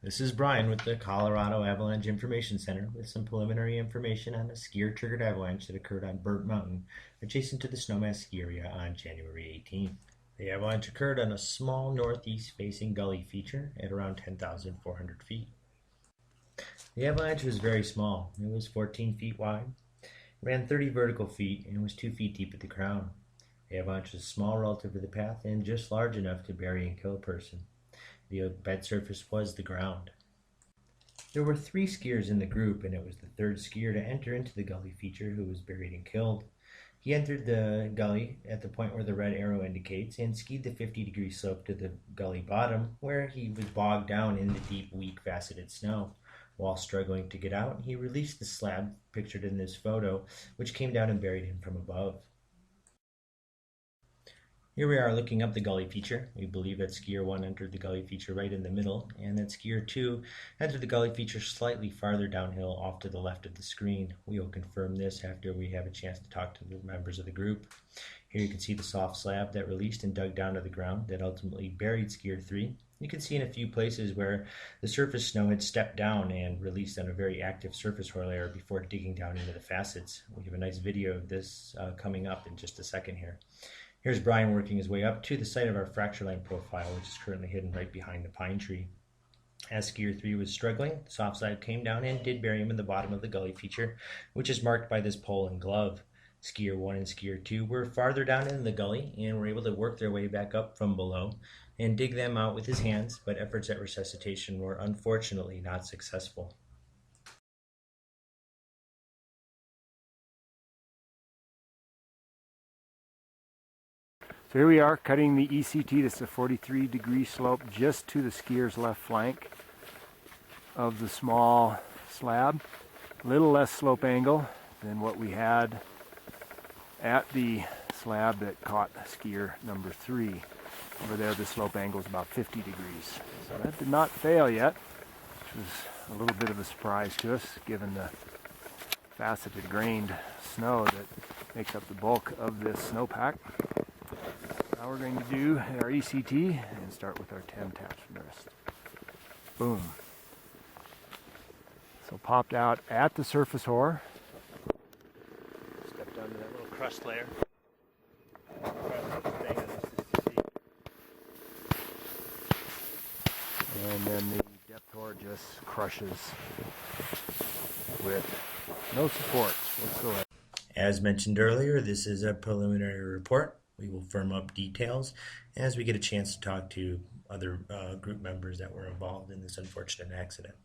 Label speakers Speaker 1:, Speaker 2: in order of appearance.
Speaker 1: This is Brian with the Colorado Avalanche Information Center with some preliminary information on a skier-triggered avalanche that occurred on Burt Mountain, adjacent to the Snowmass ski area on January 18th. The avalanche occurred on a small northeast-facing gully feature at around 10,400 feet. The avalanche was very small. It was 14 feet wide, ran 30 vertical feet, and was 2 feet deep at the crown. The avalanche was small relative to the path and just large enough to bury and kill a person. The bed surface was the ground. There were 3 skiers in the group, and it was the third skier to enter into the gully feature who was buried and killed. He entered the gully at the point where the red arrow indicates and skied the 50-degree slope to the gully bottom, where he was bogged down in the deep, weak, faceted snow. While struggling to get out, he released the slab pictured in this photo, which came down and buried him from above. Here we are looking up the gully feature. We believe that skier 1 entered the gully feature right in the middle, and that skier 2 entered the gully feature slightly farther downhill off to the left of the screen. We will confirm this after we have a chance to talk to the members of the group. Here you can see the soft slab that released and dug down to the ground that ultimately buried skier 3. You can see in a few places where the surface snow had stepped down and released on a very active surface layer before digging down into the facets. We have a nice video of this coming up in just a second here. Here's Brian working his way up to the site of our fracture line profile, which is currently hidden right behind the pine tree. As skier 3 was struggling, the soft slab came down and did bury him in the bottom of the gully feature, which is marked by this pole and glove. Skier 1 and skier 2 were farther down in the gully and were able to work their way back up from below and dig them out with his hands, but efforts at resuscitation were unfortunately not successful.
Speaker 2: So here we are cutting the ECT. This is a 43-degree slope just to the skier's left flank of the small slab. A little less slope angle than what we had at the slab that caught skier number 3. Over there the slope angle is about 50 degrees. So that did not fail yet, which was a little bit of a surprise to us given the faceted grained snow that makes up the bulk of this snowpack. Now we're going to do our ECT and start with our 10 taps from the wrist. Boom. So popped out at the surface hoar. Stepped onto that little crust layer. And then the depth hoar just crushes with no support whatsoever.
Speaker 1: As mentioned earlier, this is a preliminary report. We will firm up details as we get a chance to talk to other group members that were involved in this unfortunate accident.